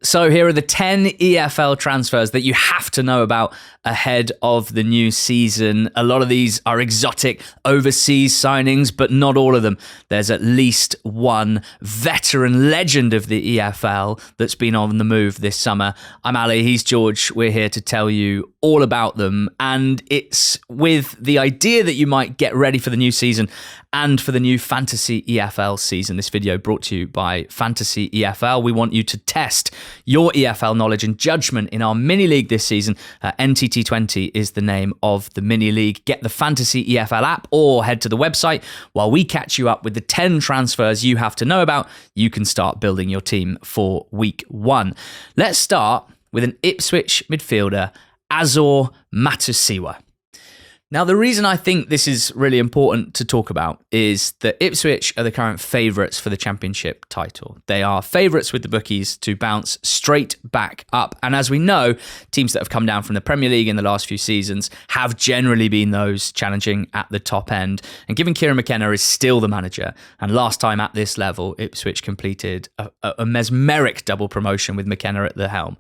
So here are the 10 EFL transfers that you have to know about ahead of the new season. A lot of these are exotic overseas signings, but not all of them. There's at least one veteran legend of the EFL that's been on the move this summer. I'm Ali, he's George. We're here to tell you all about them. And it's with the idea that you might get ready for the new season and for the new Fantasy EFL season. This video brought to you by Fantasy EFL. We want you to test your EFL knowledge and judgment in our mini league this season. NTT20 is the name of the mini league. Get the Fantasy EFL app or head to the website. While we catch you up with the 10 transfers you have to know about, you can start building your team for week 1. Let's start with an Ipswich midfielder, Azor Matusiwa. Now, the reason I think this is really important to talk about is that Ipswich are the current favourites for the Championship title. They are favourites with the bookies to bounce straight back up. And as we know, teams that have come down from the Premier League in the last few seasons have generally been those challenging at the top end. And given Kieran McKenna is still the manager, and last time at this level, Ipswich completed a mesmeric double promotion with McKenna at the helm,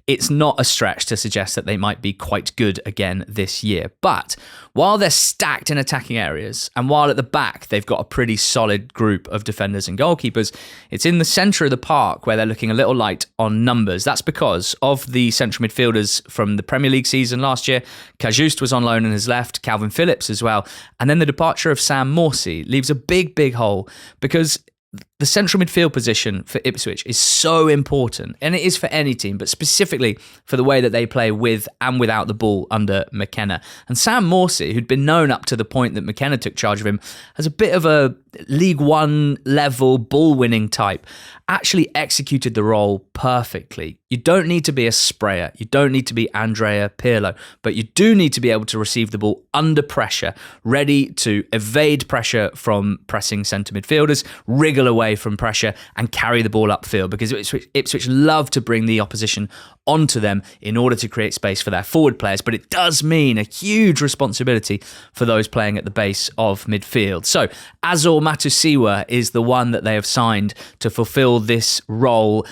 it's not a stretch to suggest that they might be quite good again this year. But while they're stacked in attacking areas, and while at the back they've got a pretty solid group of defenders and goalkeepers, it's in the centre of the park where they're looking a little light on numbers. That's because of the central midfielders from the Premier League season last year. Cacace was on loan and has left, Calvin Phillips as well. And then the departure of Sam Morsey leaves a big hole, because the central midfield position for Ipswich is so important, and it is for any team, but specifically for the way that they play with and without the ball under McKenna. And Sam Morsey, who'd been known up to the point that McKenna took charge of him as a bit of a League One level ball-winning type, actually executed the role perfectly. You don't need to be a sprayer. You don't need to be Andrea Pirlo, but you do need to be able to receive the ball under pressure, ready to evade pressure from pressing centre midfielders, wriggle away from pressure and carry the ball upfield, because Ipswich love to bring the opposition onto them in order to create space for their forward players, but it does mean a huge responsibility for those playing at the base of midfield. So Azor Matusiwa is the one that they have signed to fulfill this role,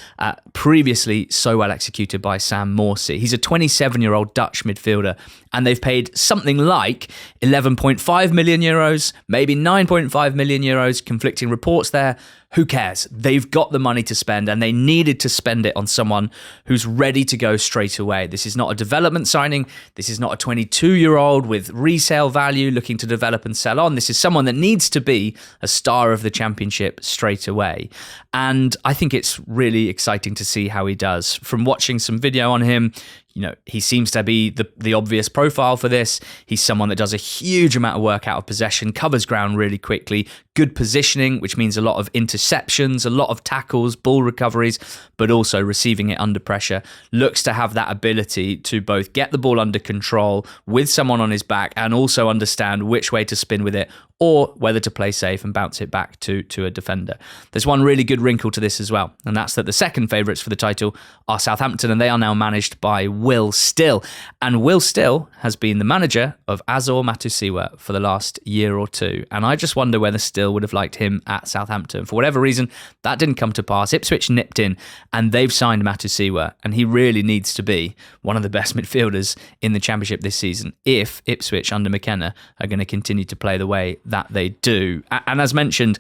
previously so well executed by Sam Morsey. He's a 27-year-old Dutch midfielder, and they've paid something like 11.5 million euros, maybe 9.5 million euros, conflicting reports there. Who cares? They've got the money to spend, and they needed to spend it on someone who's ready to go straight away. This is not a development signing. This is not a 22-year-old with resale value looking to develop and sell on. This is someone that needs to be a star of the Championship straight away. And I think it's really exciting to see how he does. From watching some video on him, you know, he seems to be the obvious profile for this. He's someone that does a huge amount of work out of possession, covers ground really quickly, good positioning, which means a lot of interceptions, a lot of tackles, ball recoveries, but also receiving it under pressure. Looks to have that ability to both get the ball under control with someone on his back and also understand which way to spin with it, or whether to play safe and bounce it back to a defender. There's one really good wrinkle to this as well, and that's that the second favourites for the title are Southampton, and they are now managed by Will Still. And Will Still has been the manager of Azor Matusiwa for the last year or two, and I just wonder whether Still would have liked him at Southampton. For whatever reason, that didn't come to pass. Ipswich nipped in, and they've signed Matusiwa, and he really needs to be one of the best midfielders in the Championship this season if Ipswich under McKenna are going to continue to play the way that they do. And as mentioned,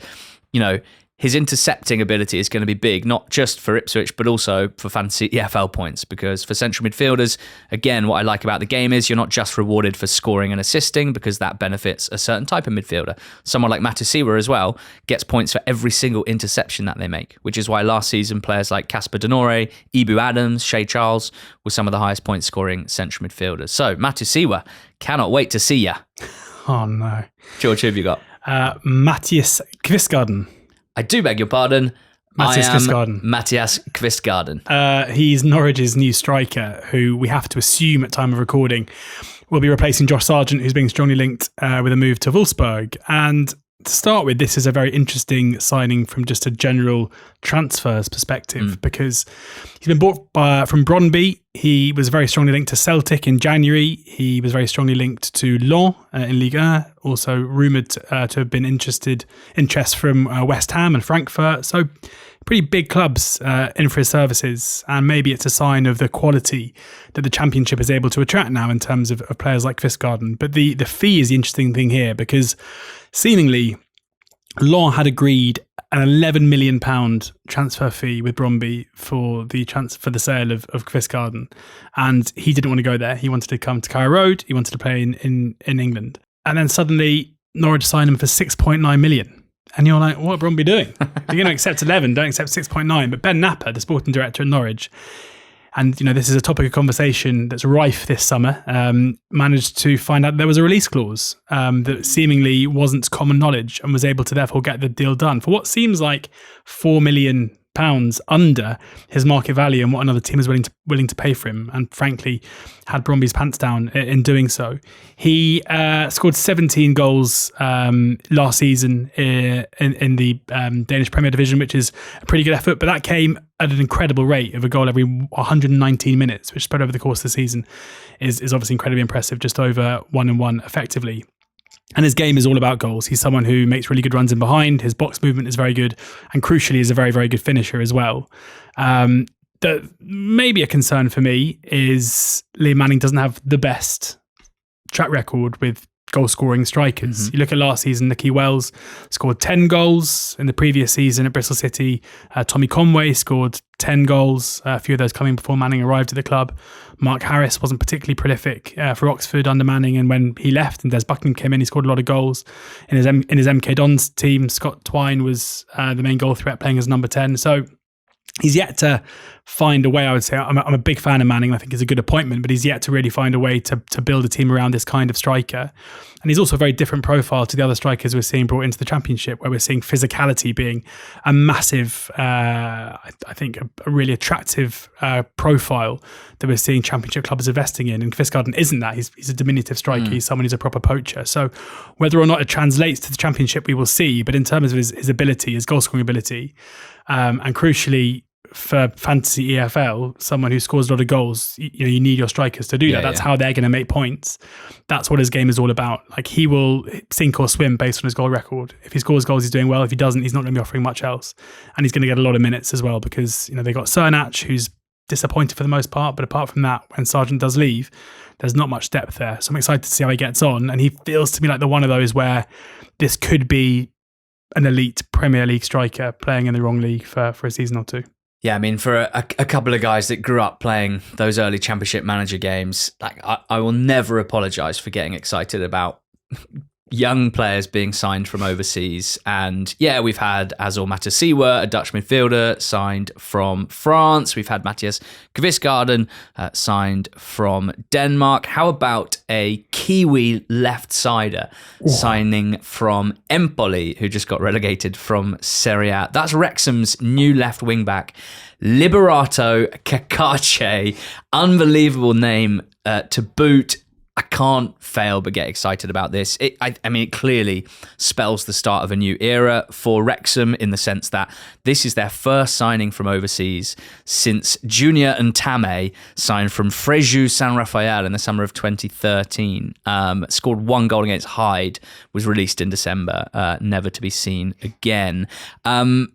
you know, his intercepting ability is going to be big, not just for Ipswich, but also for fantasy EFL points, because for central midfielders, again, what I like about the game is you're not just rewarded for scoring and assisting, because that benefits a certain type of midfielder. Someone like Matusiwa as well gets points for every single interception that they make, which is why last season players like Casper Denore, Ibu Adams, Shea Charles were some of the highest point scoring central midfielders. So Matusiwa, cannot wait to see ya. Oh no. George, who have you got? Mathias Kvistgaarden. I do beg your pardon. Mathias Kvistgaarden. Mathias Kvistgaarden. He's Norwich's new striker, who we have to assume at time of recording will be replacing Josh Sargent, who's being strongly linked with a move to Wolfsburg. And to start with, this is a very interesting signing from just a general transfers perspective, because he's been bought from Brøndby. He was very strongly linked to Celtic in January. He was very strongly linked to Lens in Ligue 1, also rumoured to have been interest from West Ham and Frankfurt. So pretty big clubs in for his services, and maybe it's a sign of the quality that the Championship is able to attract now in terms of players like Kvistgaarden. But the fee is the interesting thing here, because seemingly Law had agreed an £11 million transfer fee with Brøndby for the sale of Kvistgaarden, and he didn't want to go there. He wanted to come to Carrow Road. He wanted to play in England, and then suddenly Norwich signed him for 6.9 million. And you're like, what are Brøndby doing? If you're going to accept 11, don't accept 6.9. But Ben Napper, the sporting director at Norwich, and this is a topic of conversation that's rife this summer, managed to find out there was a release clause that seemingly wasn't common knowledge, and was able to therefore get the deal done for what seems like £4 million under his market value and what another team is willing to pay for him, and frankly had Brøndby's pants down in doing so. He scored 17 goals last season in the Danish Premier Division, which is a pretty good effort, but that came at an incredible rate of a goal every 119 minutes, which spread over the course of the season is obviously incredibly impressive, just over 1-1 effectively. And his game is all about goals. He's someone who makes really good runs in behind. His box movement is very good, and crucially is a very, very good finisher as well. That maybe a concern for me is Liam Manning doesn't have the best track record with goal-scoring strikers. You look at last season, Nicky Wells scored 10 goals. In the previous season at Bristol City, Tommy Conway scored 10 goals, a few of those coming before Manning arrived at the club. Mark Harris wasn't particularly prolific for Oxford under Manning, and when he left and Des Buckingham came in, he scored a lot of goals. In his MK Dons team, Scott Twine was the main goal threat, playing as number 10. So he's yet to find a way, I would say. I'm a big fan of Manning. I think he's a good appointment, but he's yet to really find a way to build a team around this kind of striker. And he's also a very different profile to the other strikers we're seeing brought into the Championship, where we're seeing physicality being a massive, I think, a really attractive profile that we're seeing Championship clubs investing in. And Kvistgaarden isn't that. He's a diminutive striker. He's someone who's a proper poacher. So whether or not it translates to the Championship, we will see. But in terms of his ability, his goal-scoring ability, and crucially, for fantasy EFL, someone who scores a lot of goals, you need your strikers to do that. That's how they're going to make points. That's what his game is all about. Like, he will sink or swim based on his goal record. If he scores goals, he's doing well. If he doesn't, he's not going to be offering much else. And he's going to get a lot of minutes as well, because they got Cernach, who's disappointed for the most part. But apart from that, when Sargent does leave, there's not much depth there. So I'm excited to see how he gets on. And he feels to me like the one of those where this could be an elite Premier League striker playing in the wrong league for a season or two. Yeah, I mean, for a couple of guys that grew up playing those early Championship manager games, like I will never apologise for getting excited about young players being signed from overseas. And yeah, we've had Azor Matusiwa, a Dutch midfielder, signed from France. We've had Mathias Kvistgaarden signed from Denmark. How about a Kiwi left-sider signing from Empoli, who just got relegated from Serie A? That's Wrexham's new left wing-back, Liberato Cacace. Unbelievable name to boot. I can't fail but get excited about this. I mean, it clearly spells the start of a new era for Wrexham, in the sense that this is their first signing from overseas since Junior and Tame signed from Fréjus San Rafael in the summer of 2013. Scored one goal against Hyde, was released in December, never to be seen again.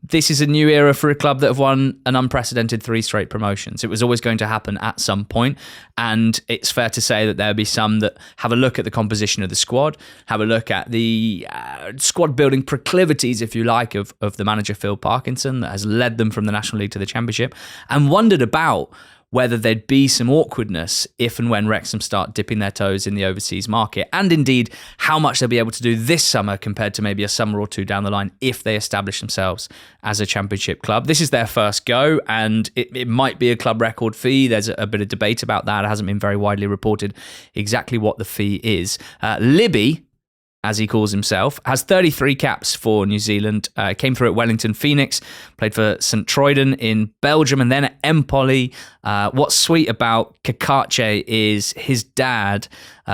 This is a new era for a club that have won an unprecedented 3 straight promotions. It was always going to happen at some point, and it's fair to say that there'll be some that have a look at the composition of the squad, have a look at the squad building proclivities, if you like, of the manager Phil Parkinson, that has led them from the National League to the Championship, and wondered about whether there'd be some awkwardness if and when Wrexham start dipping their toes in the overseas market, and indeed how much they'll be able to do this summer compared to maybe a summer or two down the line if they establish themselves as a Championship club. This is their first go, and it might be a club record fee. There's a bit of debate about that. It hasn't been very widely reported exactly what the fee is. Libby, as he calls himself, has 33 caps for New Zealand, came through at Wellington Phoenix, played for St. Troiden in Belgium, and then at Empoli. What's sweet about Cacace is his dad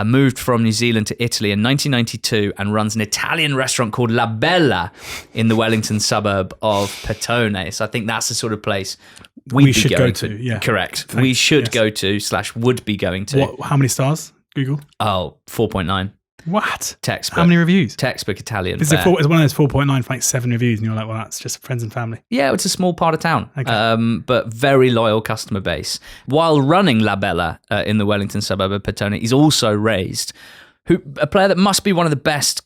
moved from New Zealand to Italy in 1992 and runs an Italian restaurant called La Bella in the Wellington suburb of Petone. So I think that's the sort of place we should go to. Yeah. Correct. We should go to / would be going to. How many stars, Google? Oh, 4.9. What? Textbook. How many reviews? Textbook Italian. It's one of those 4.9 for like 7 reviews, and you're like, well, that's just friends and family. Yeah, it's a small part of town, Okay. but very loyal customer base. While running La Bella in the Wellington suburb of Petone, he's also raised a player that must be one of the best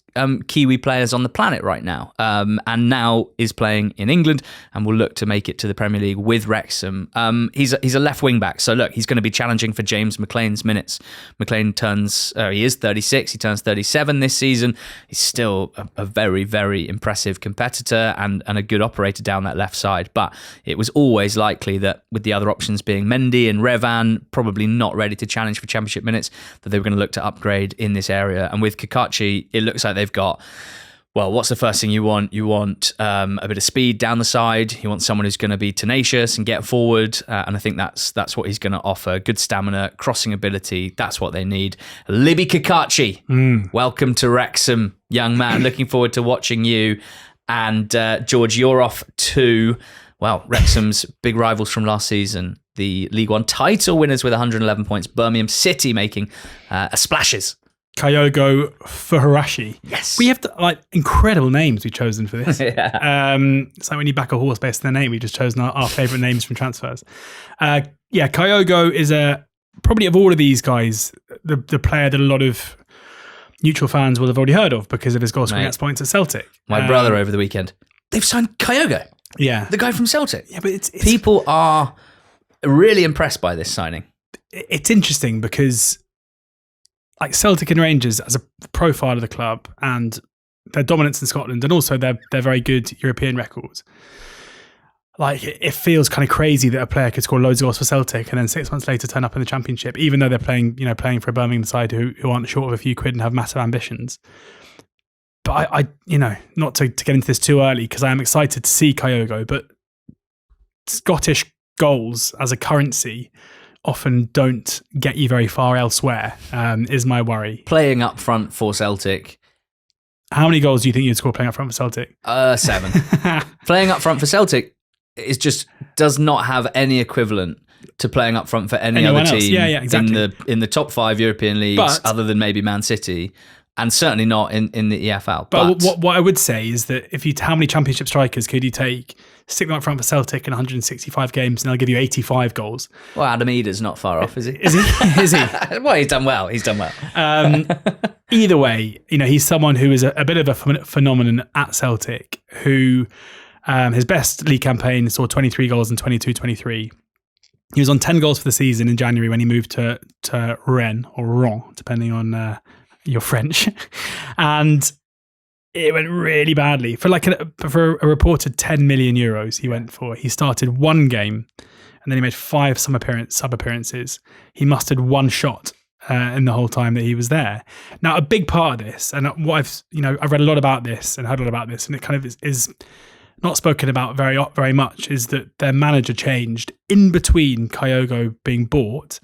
Kiwi players on the planet right now, and now is playing in England and will look to make it to the Premier League with Wrexham. He's a left wing back, so look, he's going to be challenging for James McLean's minutes. McLean he is 36, he turns 37 this season. He's still a very, very impressive competitor and a good operator down that left side, but it was always likely that with the other options being Mendy and Revan, probably not ready to challenge for championship minutes, that they were going to look to upgrade in this area. And with Cacace, it looks like they've got, well, what's the first thing you want? You want a bit of speed down the side. You want someone who's going to be tenacious and get forward. And I think that's what he's going to offer. Good stamina, crossing ability. That's what they need. Libby Cacace, welcome to Wrexham, young man. Looking forward to watching you. And George, you're off to, well, Wrexham's big rivals from last season, the League One title winners with 111 points. Birmingham City making splashes. Kyogo Fuhurashi. Yes. We have incredible names we've chosen for this. Yeah. It's like when you back a horse based on their name, we've just chosen our favourite names from transfers. Kyogo is probably of all of these guys, the player that a lot of neutral fans will have already heard of because of his goal scoring exploits at Celtic. My brother over the weekend. They've signed Kyogo. Yeah. The guy from Celtic. Yeah, but it's people are really impressed by this signing. It's interesting because like Celtic and Rangers as a profile of the club and their dominance in Scotland and also their very good European records. Like it feels kind of crazy that a player could score loads of goals for Celtic and then 6 months later turn up in the Championship, even though they're playing for a Birmingham side who aren't short of a few quid and have massive ambitions. But I not to get into this too early because I am excited to see Kyogo, but Scottish goals as a currency often don't get you very far elsewhere, is my worry. Playing up front for Celtic. How many goals do you think you'd score playing up front for Celtic? 7. Playing up front for Celtic does not have any equivalent to playing up front for anyone other team exactly. in the top 5 European leagues, other than maybe Man City, and certainly not in the EFL. But what I would say is that how many Championship strikers could you take, stick them up front for Celtic in 165 games, and they'll give you 85 goals? Well, Adam Eder's not far off, is he? Is he? Is he? Well, he's done well. Either way, he's someone who is a bit of a phenomenon at Celtic, who his best league campaign saw 23 goals in 22-23. He was on 10 goals for the season in January when he moved to Rennes, or Rouen, depending on your French, and it went really badly for a reported 10 million euros. He started one game, and then he made 5 sub appearances. He mustered 1 shot in the whole time that he was there. Now, a big part of this, and what I've read a lot about this and heard a lot about this, and it kind of is not spoken about very much, is that their manager changed in between Kyogo being bought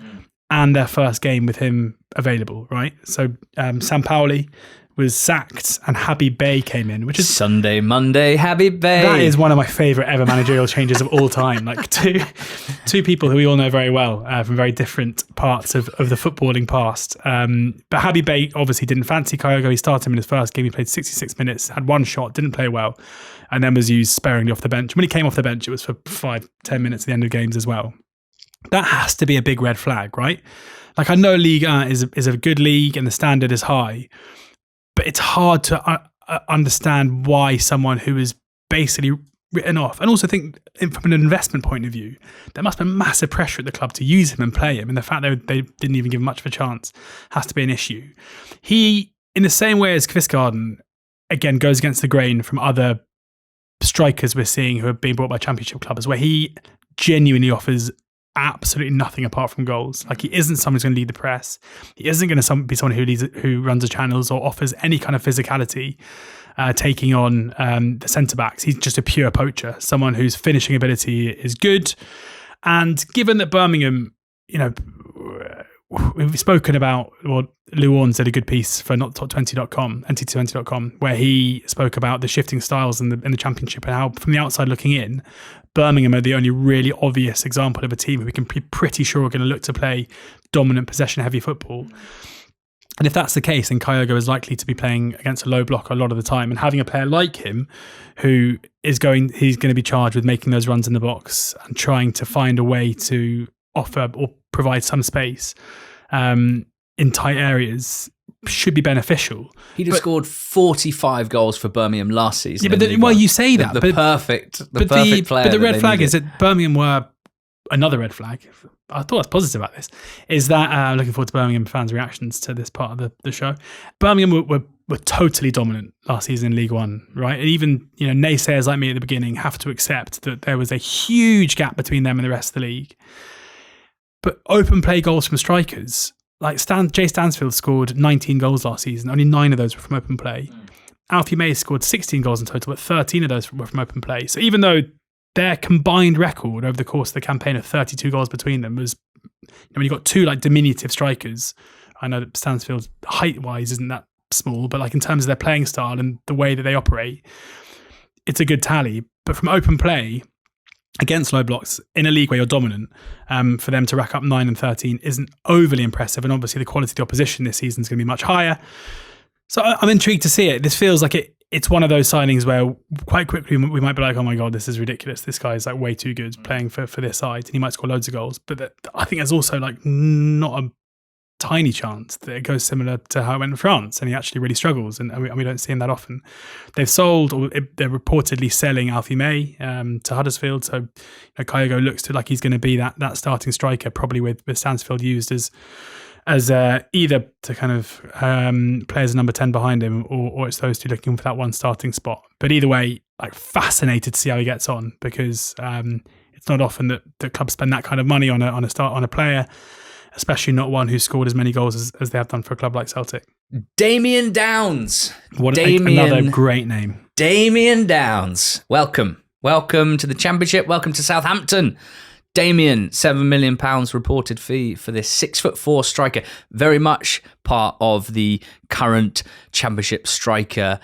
and their first game with him available, right? So Sampaoli was sacked and Habib Bey came in, which is Sunday, Monday, Habib Bey. That is one of my favourite ever managerial changes of all time. Like two people who we all know very well from very different parts of the footballing past. But Habib Bey obviously didn't fancy Kyogo. He started him in his first game. He played 66 minutes, had 1 shot, didn't play well, and then was used sparingly off the bench. When he came off the bench, it was for 5-10 minutes at the end of games as well. That has to be a big red flag, right? Like, I know Ligue 1 is a good league and the standard is high, but it's hard to understand why someone who is basically written off, and also think from an investment point of view, there must be massive pressure at the club to use him and play him, and the fact that they didn't even give him much of a chance has to be an issue. He, in the same way as Kvistgaarden, again, goes against the grain from other strikers we're seeing who are being brought by championship clubs, where he genuinely offers absolutely nothing apart from goals. Like, he isn't someone who's going to lead the press. He isn't going to be someone who runs the channels or offers any kind of physicality, taking on the centre backs. He's just a pure poacher, someone whose finishing ability is good. And given that Birmingham, we've spoken about, well, Lou Orns did a good piece for NT20.com, where he spoke about the shifting styles in the championship and how, from the outside looking in, Birmingham are the only really obvious example of a team who we can be pretty sure are going to look to play dominant possession-heavy football. And if that's the case, then Kyogo is likely to be playing against a low block a lot of the time. And having a player like him who he's going to be charged with making those runs in the box and trying to find a way to offer or provide some space in tight areas should be beneficial. He'd have scored 45 goals for Birmingham last season. Yeah, but you say that. The perfect player. But the red flag is that Birmingham were another red flag. I thought I was positive about this. Is that looking forward to Birmingham fans' reactions to this part of the show. Birmingham were totally dominant last season in League One, right? And even naysayers like me at the beginning have to accept that there was a huge gap between them and the rest of the league. But open play goals from strikers, like Jay Stansfield scored 19 goals last season. Only 9 of those were from open play. Alfie May scored 16 goals in total, but 13 of those were from open play. So even though their combined record over the course of the campaign of 32 goals between them was, when you've got 2 like diminutive strikers, I know that Stansfield height-wise isn't that small, but like in terms of their playing style and the way that they operate, it's a good tally. But from open play against low blocks in a league where you're dominant, for them to rack up 9 and 13 isn't overly impressive. And obviously the quality of the opposition this season is going to be much higher. So I'm intrigued to see it. This feels like it's one of those signings where quite quickly we might be like, oh my God, this is ridiculous. This guy's like way too good playing for this side, and he might score loads of goals. But I think there's also like not a tiny chance that it goes similar to how it went in France, and he actually really struggles, and we don't see him that often. They've sold, or they're reportedly selling Alfie May to Huddersfield, so Kyogo looks to like he's going to be that starting striker, probably with Stansfield used as either to kind of play as a number 10 behind him, or it's those two looking for that one starting spot. But either way, like fascinated to see how he gets on, because it's not often that clubs spend that kind of money on a player, especially not one who's scored as many goals as they have done for a club like Celtic. Damion Downs. Another great name. Damion Downs. Welcome to the Championship. Welcome to Southampton. Damion, £7 million reported fee for this 6'4" striker. Very much part of the current Championship striker.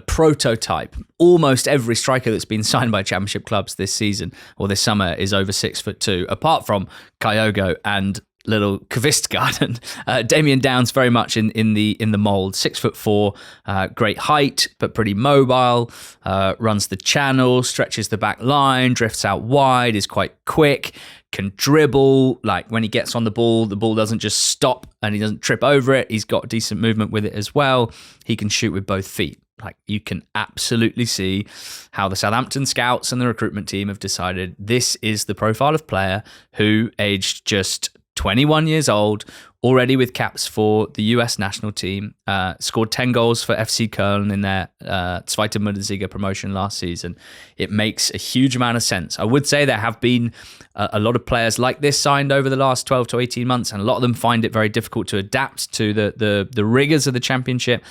Prototype. Almost every striker that's been signed by Championship clubs this season or this summer is over 6'2", apart from Kyogo and little Kvistgaarden. Damion Downs very much in the mould. 6'4", great height, but pretty mobile. Runs the channel, stretches the back line, drifts out wide, is quite quick, can dribble. Like when he gets on the ball doesn't just stop and he doesn't trip over it. He's got decent movement with it as well. He can shoot with both feet. Like you can absolutely see how the Southampton scouts and the recruitment team have decided this is the profile of player who, aged just 21 years old, already with caps for the US national team, scored 10 goals for FC Köln in their Zweite Bundesliga promotion last season. It makes a huge amount of sense. I would say there have been a lot of players like this signed over the last 12 to 18 months, and a lot of them find it very difficult to adapt to the rigors of the Championship.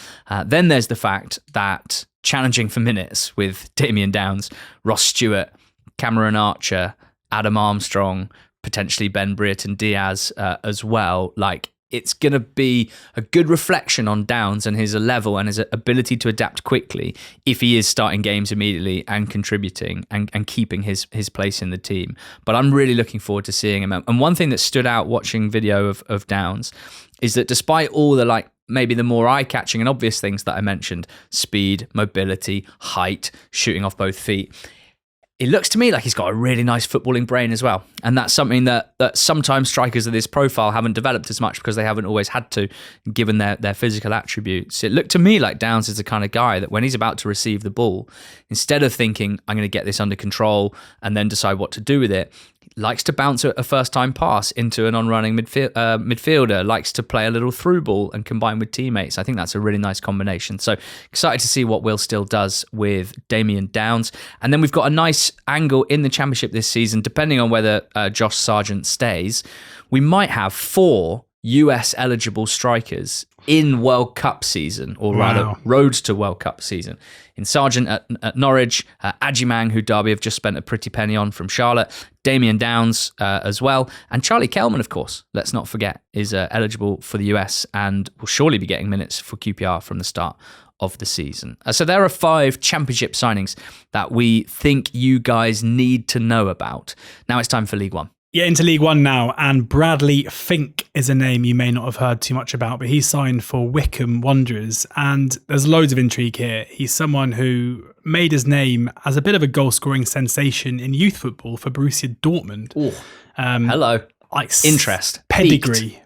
Then there's the fact that challenging for minutes with Damion Downs, Ross Stewart, Cameron Archer, Adam Armstrong, potentially Ben Brereton Diaz as well. Like it's going to be a good reflection on Downs and his level and his ability to adapt quickly if he is starting games immediately and contributing and keeping his place in the team. But I'm really looking forward to seeing him. And one thing that stood out watching video of Downs is that despite all the maybe the more eye-catching and obvious things that I mentioned, speed, mobility, height, shooting off both feet, it looks to me like he's got a really nice footballing brain as well. And that's something that sometimes strikers of this profile haven't developed as much because they haven't always had to, given their physical attributes. It looked to me like Downs is the kind of guy that when he's about to receive the ball, instead of thinking, I'm going to get this under control and then decide what to do with it, likes to bounce a first-time pass into an on-running midfielder, likes to play a little through ball and combine with teammates. I think that's a really nice combination. So excited to see what Will Still does with Damion Downs. And then we've got a nice angle in the Championship this season, depending on whether Josh Sargent stays. We might have 4 US-eligible strikers in World Cup season, or rather road to World Cup season. In Sargent at Norwich, Adjimang, who Derby have just spent a pretty penny on from Charlotte, Damion Downs as well, and Charlie Kelman, of course, let's not forget, is eligible for the US and will surely be getting minutes for QPR from the start of the season. So there are 5 Championship signings that we think you guys need to know about. Now it's time for League One. Yeah, into League One now, and Bradley Fink is a name you may not have heard too much about, but he's signed for Wycombe Wanderers, and there's loads of intrigue here. He's someone who made his name as a bit of a goal-scoring sensation in youth football for Borussia Dortmund. Hello. Like interest. Pedigree.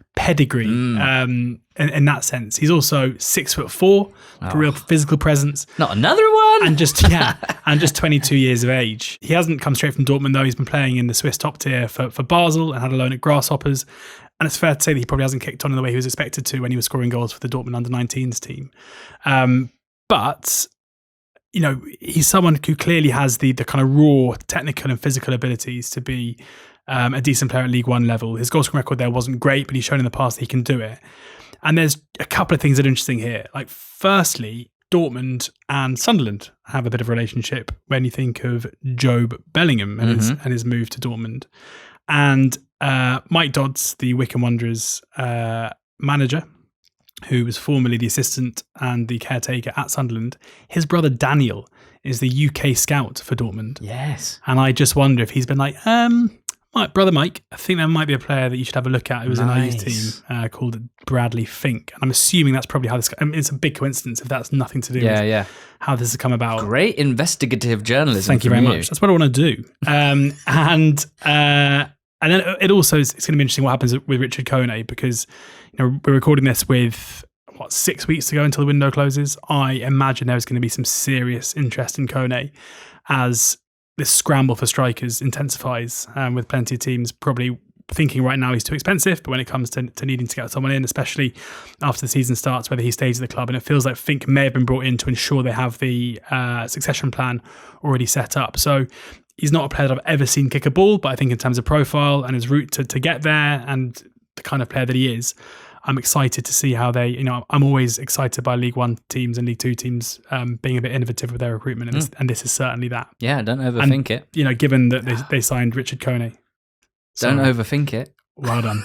In that sense. He's also 6'4", a real physical presence. Not another one. And just 22 years of age. He hasn't come straight from Dortmund though. He's been playing in the Swiss top tier for Basel and had a loan at Grasshoppers. And it's fair to say that he probably hasn't kicked on in the way he was expected to when he was scoring goals for the Dortmund under-19s team. But you know, he's someone who clearly has the kind of raw technical and physical abilities to be a decent player at League One level. His goal scoring record there wasn't great, but he's shown in the past that he can do it. And there's a couple of things that are interesting here. Like, firstly, Dortmund and Sunderland have a bit of a relationship when you think of Jobe Bellingham and his move to Dortmund. And Mike Dodds, the Wycombe Wanderers manager, who was formerly the assistant and the caretaker at Sunderland, his brother Daniel is the UK scout for Dortmund. Yes. And I just wonder if he's been like, brother Mike, I think there might be a player that you should have a look at. It was in our youth team called Bradley Fink. And I'm assuming that's probably how this... I mean, it's a big coincidence if that's nothing to do with how this has come about. Great investigative journalism. Thank you very much. That's what I want to do. And then it also is, it's going to be interesting what happens with Richard Kone, because we're recording this with 6 weeks to go until the window closes. I imagine there's going to be some serious interest in Kone as this scramble for strikers intensifies, with plenty of teams probably thinking right now he's too expensive, but when it comes to needing to get someone in, especially after the season starts, whether he stays at the club, and it feels like Fink may have been brought in to ensure they have the succession plan already set up. So he's not a player that I've ever seen kick a ball, but I think in terms of profile and his route to get there and the kind of player that he is, I'm excited to see how they, I'm always excited by League One teams and League Two teams being a bit innovative with their recruitment, and this is certainly that. Yeah, don't overthink it. Given that they signed Richard Kone. Don't overthink it. Well done.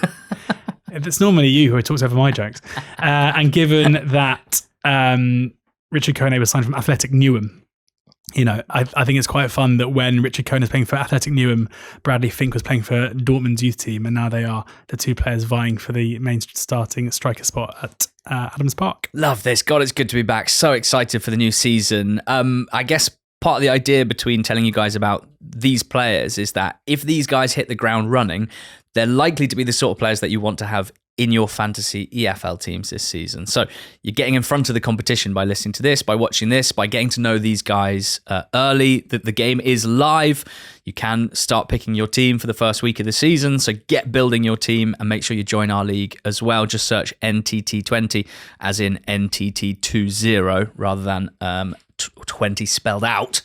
It's normally you who talks over my jokes. And given that Richard Kone was signed from Athletic Newham, I think it's quite fun that when Richard Kone is playing for Athletic Newham, Bradley Fink was playing for Dortmund's youth team, and now they are the two players vying for the main starting striker spot at Adams Park. Love this. God, it's good to be back. So excited for the new season. I guess part of the idea between telling you guys about these players is that if these guys hit the ground running, they're likely to be the sort of players that you want to have in your fantasy EFL teams this season. So you're getting in front of the competition by listening to this, by watching this, by getting to know these guys early. The game is live. You can start picking your team for the first week of the season. So get building your team and make sure you join our league as well. Just search NTT20 as in NTT20 rather than 20 spelled out,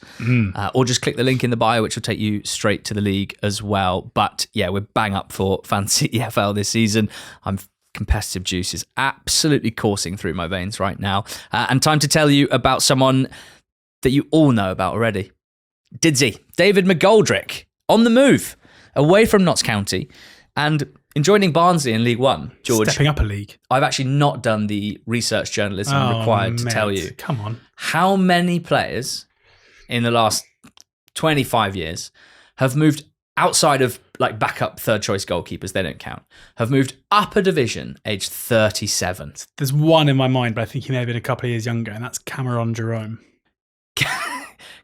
or just click the link in the bio, which will take you straight to the league as well. But yeah, we're bang up for fantasy EFL this season. Competitive juice is absolutely coursing through my veins right now. And time to tell you about someone that you all know about already. Didsy, David McGoldrick, on the move, away from Notts County, and joining Barnsley in League One. George, stepping up a league. I've actually not done the research journalism required to tell you. Come on. How many players in the last 25 years have moved outside of like backup third choice goalkeepers, they don't count, have moved up a division aged 37? There's one in my mind, but I think he may have been a couple of years younger, and that's Cameron Jerome.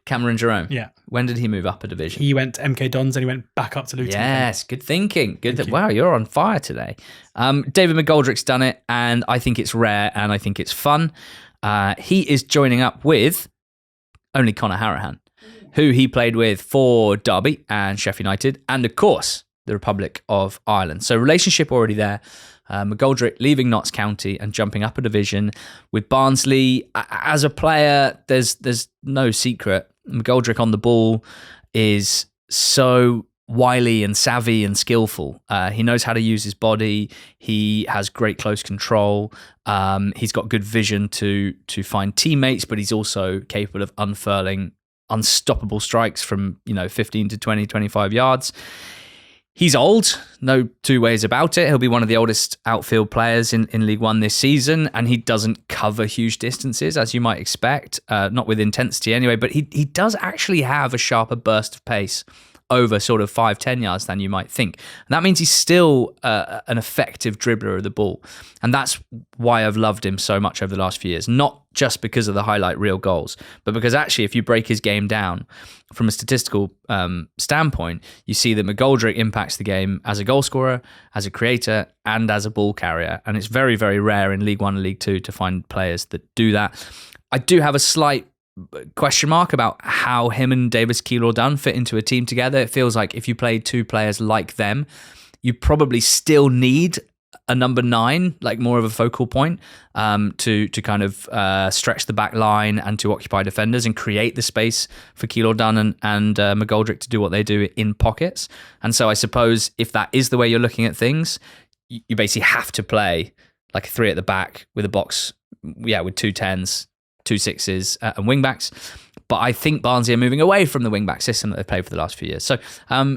Cameron Jerome? Yeah. When did he move up a division? He went to MK Dons and he went back up to Luton. Yes, good thinking. Wow, you're on fire today. David McGoldrick's done it, and I think it's rare and I think it's fun. He is joining up with only Conor Harahan, who he played with for Derby and Sheffield United, and of course, the Republic of Ireland. So relationship already there. McGoldrick leaving Notts County and jumping up a division with Barnsley. As a player, there's no secret. McGoldrick on the ball is so wily and savvy and skillful. He knows how to use his body. He has great close control. He's got good vision to find teammates, but he's also capable of unfurling unstoppable strikes from 15 to 20, 25 yards. He's old, no two ways about it. He'll be one of the oldest outfield players in League One this season, and he doesn't cover huge distances, as you might expect, not with intensity anyway, but he does actually have a sharper burst of pace over sort of 5-10 yards than you might think. And that means he's still an effective dribbler of the ball. And that's why I've loved him so much over the last few years. Not just because of the highlight reel goals, but because actually if you break his game down from a statistical standpoint, you see that McGoldrick impacts the game as a goal scorer, as a creator, and as a ball carrier. And it's very, very rare in League One and League Two to find players that do that. I do have a slight question mark about how him and Davies Kvistgaarden fit into a team together. It feels like if you played two players like them, you probably still need a number 9, like more of a focal point, to kind of stretch the back line and to occupy defenders and create the space for Kvistgaarden and McGoldrick to do what they do in pockets. And so I suppose if that is the way you're looking at things, you basically have to play like a 3 at the back with a box, with 2 10s, 2 6s and wing-backs. But I think Barnsley are moving away from the wing-back system that they've played for the last few years. So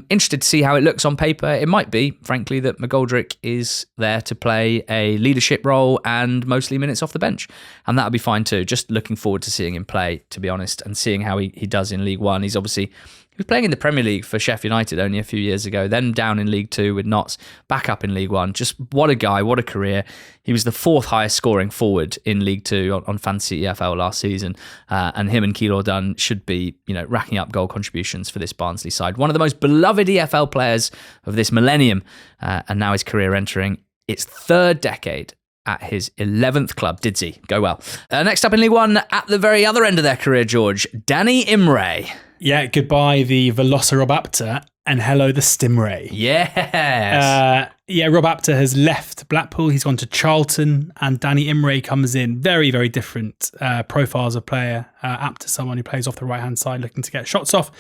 interested to see how it looks on paper. It might be, frankly, that McGoldrick is there to play a leadership role and mostly minutes off the bench. And that'll be fine too. Just looking forward to seeing him play, to be honest, and seeing how he does in League One. He was playing in the Premier League for Sheffield United only a few years ago, then down in League Two with Notts, back up in League One. Just what a guy, what a career. He was the 4th highest scoring forward in League Two on Fantasy EFL last season. And him and Kvistgaarden should be, racking up goal contributions for this Barnsley side. One of the most beloved EFL players of this millennium, and now his career entering its 3rd decade at his 11th club. Did he go well? Next up in League One, at the very other end of their career, George, Danny Imray. Yeah, goodbye the Velociraptor and hello the Stingray. Yes. Rob Apter has left Blackpool. He's gone to Charlton, and Danny Imray comes in. Very, very different profiles of player. Apter, someone who plays off the right-hand side, looking to get shots off.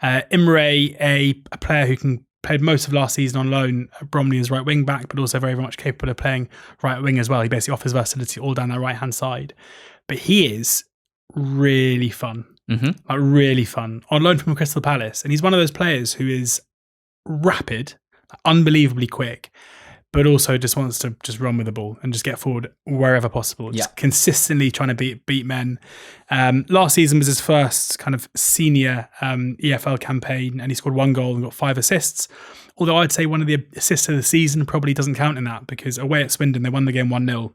Imray, a player who played most of last season on loan at Bromley as right wing back, but also very, very much capable of playing right wing as well. He basically offers versatility all down that right-hand side. But he is really fun. Like really fun. On loan from Crystal Palace. And he's one of those players who is rapid, unbelievably quick, but also just wants to just run with the ball and just get forward wherever possible. Just consistently trying to beat men. Last season was his first kind of senior EFL campaign, and he scored 1 goal and got 5 assists. Although I'd say one of the assists of the season probably doesn't count in that, because away at Swindon, they won the game 1-0.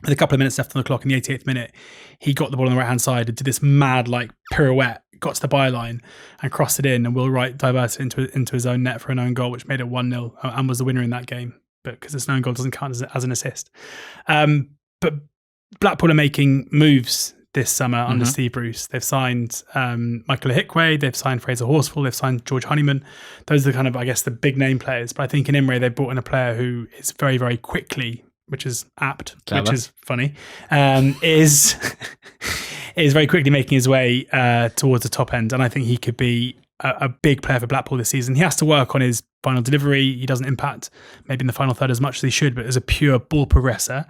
With a couple of minutes left on the clock in the 88th minute, he got the ball on the right-hand side and did this mad pirouette, got to the byline and crossed it in, and Will Wright diverted it into his own net for an own goal, which made it 1-0 and was the winner in that game. But because it's an own goal, doesn't count as an assist. But Blackpool are making moves this summer under Steve Bruce. They've signed Michael Hickway, they've signed Fraser Horsfall, they've signed George Honeyman. Those are kind of, I guess, the big name players. But I think in Imray, they've brought in a player who is very, very quickly, which is apt, which is funny, is very quickly making his way towards the top end. And I think he could be a big player for Blackpool this season. He has to work on his final delivery. He doesn't impact maybe in the final third as much as he should, but as a pure ball progressor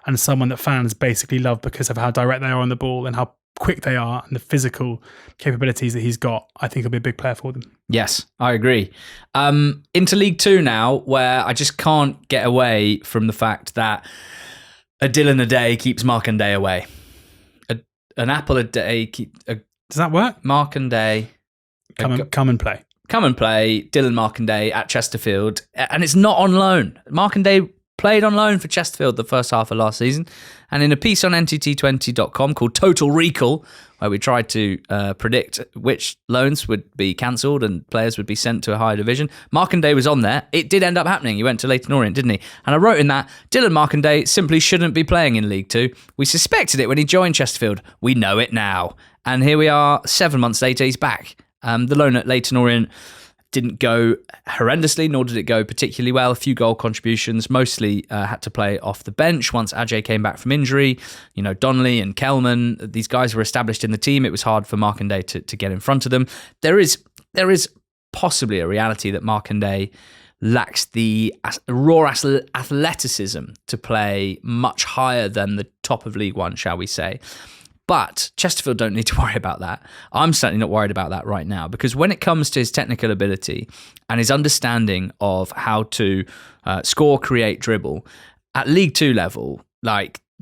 and someone that fans basically love because of how direct they are on the ball and how quick they are and the physical capabilities that he's got, I think he'll be a big player for them. Yes, I agree. Into League Two now, where I just can't get away from the fact that a Dilan a day keeps Markanday away. An apple a day Does that work? Markanday. Come and play. Come and play Dilan Markanday at Chesterfield. And it's not on loan. Markanday played on loan for Chesterfield the first half of last season. And in a piece on NTT20.com called Total Recall, where we tried to predict which loans would be cancelled and players would be sent to a higher division, Markanday was on there. It did end up happening. He went to Leyton Orient, didn't he? And I wrote in that, Dilan Markanday simply shouldn't be playing in League Two. We suspected it when he joined Chesterfield. We know it now. And here we are, 7 months later, he's back. The loan at Leyton Orient didn't go horrendously, nor did it go particularly well. A few goal contributions, mostly had to play off the bench once Ajay came back from injury. Donnelly and Kelman, these guys were established in the team. It was hard for Markanday to get in front of them. There is possibly a reality that Markanday lacks the raw athleticism to play much higher than the top of League One, shall we say. But Chesterfield don't need to worry about that. I'm certainly not worried about that right now, because when it comes to his technical ability and his understanding of how to score, create, dribble, at League Two level,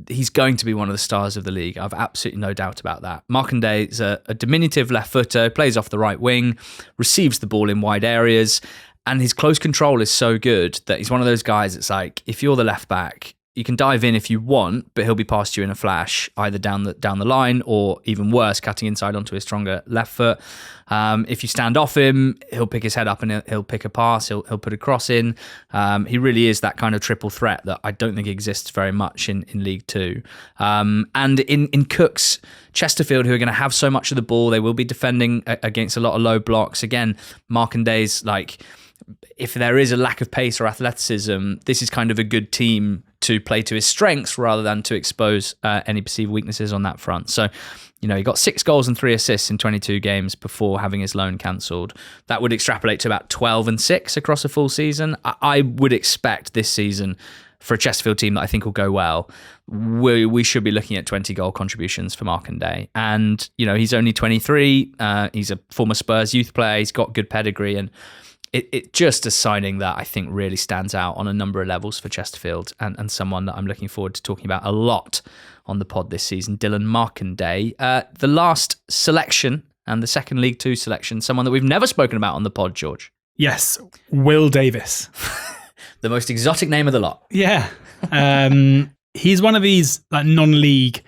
he's going to be one of the stars of the league. I've absolutely no doubt about that. Markanday is a diminutive left footer, plays off the right wing, receives the ball in wide areas, and his close control is so good that he's one of those guys that's like, if you're the left back, you can dive in if you want, but he'll be past you in a flash, either down the line or even worse, cutting inside onto his stronger left foot. If you stand off him, he'll pick his head up and he'll pick a pass. He'll put a cross in. He really is that kind of triple threat that I don't think exists very much in League Two. And in Cook's Chesterfield, who are going to have so much of the ball, they will be defending against a lot of low blocks. Again, Markanday's like, if there is a lack of pace or athleticism, this is kind of a good team to play to his strengths rather than to expose any perceived weaknesses on that front. So, he got 6 goals and 3 assists in 22 games before having his loan cancelled. That would extrapolate to about 12 and 6 across a full season. I would expect this season for a Chesterfield team that I think will go well, we should be looking at 20 goal contributions for Markanday. And, he's only 23. He's a former Spurs youth player. He's got good pedigree, and it just a signing that I think really stands out on a number of levels for Chesterfield, and someone that I'm looking forward to talking about a lot on the pod this season, Dilan Markanday. The last selection and the second League Two selection, someone that we've never spoken about on the pod, George. Yes, Will Davies. The most exotic name of the lot. Yeah. He's one of these like non-league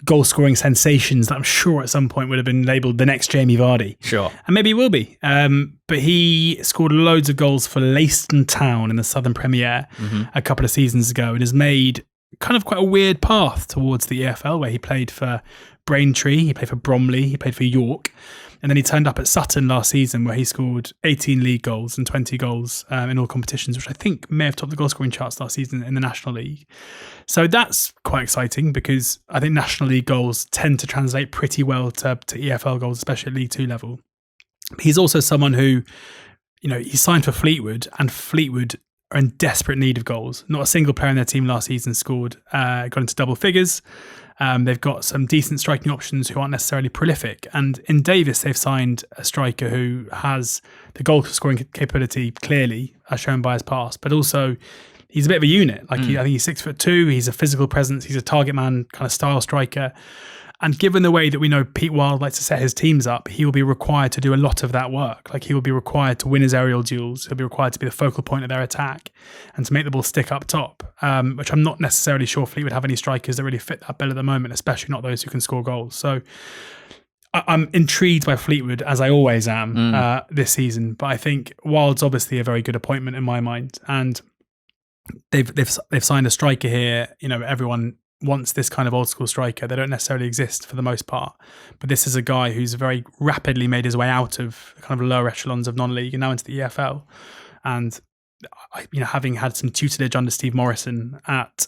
goal-scoring sensations that I'm sure at some point would have been labelled the next Jamie Vardy. Sure. And maybe he will be. But he scored loads of goals for Leiston Town in the Southern Premier a couple of seasons ago, and has made kind of quite a weird path towards the EFL, where he played for Braintree, he played for Bromley, he played for York. And then he turned up at Sutton last season, where he scored 18 league goals and 20 goals in all competitions, which I think may have topped the goal-scoring charts last season in the National League. So that's quite exciting, because I think National League goals tend to translate pretty well to EFL goals, especially at League Two level. He's also someone who, he signed for Fleetwood, and Fleetwood are in desperate need of goals. Not a single player in their team last season got into double figures. They've got some decent striking options who aren't necessarily prolific. And in Davies, they've signed a striker who has the goal scoring capability clearly, as shown by his past, but also he's a bit of a unit. I think he's 6'2". He's a physical presence. He's a target man kind of style striker. And given the way that we know Pete Wild likes to set his teams up, he will be required to do a lot of that work. Like, he will be required to win his aerial duels. He'll be required to be the focal point of their attack and to make the ball stick up top, which I'm not necessarily sure Fleetwood have any strikers that really fit that bill at the moment, especially not those who can score goals. So I'm intrigued by Fleetwood, as I always am this season. But I think Wild's obviously a very good appointment in my mind. And they've signed a striker here. Everyone wants this kind of old school striker. They don't necessarily exist for the most part, but this is a guy who's very rapidly made his way out of the kind of lower echelons of non-league and now into the EFL. And having had some tutelage under Steve Morrison at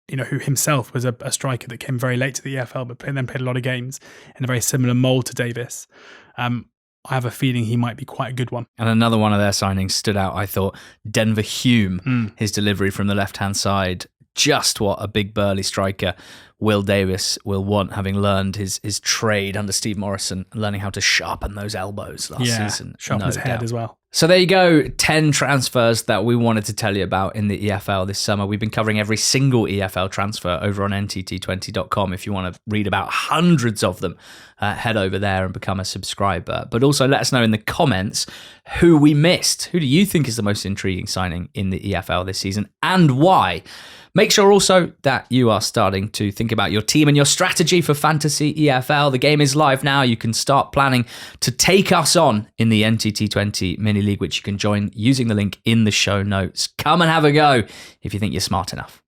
who himself was a striker that came very late to the EFL, but then played a lot of games in a very similar mould to Davies. I have a feeling he might be quite a good one. And another one of their signings stood out, I thought. Denver Hume, his delivery from the left-hand side, just what a big burly striker Will Davies will want, having learned his trade under Steve Morrison, learning how to sharpen those elbows last season. Sharpen his head as well. So there you go, 10 transfers that we wanted to tell you about in the EFL this summer. We've been covering every single EFL transfer over on ntt20.com. If you want to read about hundreds of them, head over there and become a subscriber. But also let us know in the comments who we missed. Who do you think is the most intriguing signing in the EFL this season, and why? Make sure also that you are starting to think about your team and your strategy for Fantasy EFL. The game is live now. You can start planning to take us on in the NTT20 Mini League, which you can join using the link in the show notes. Come and have a go if you think you're smart enough.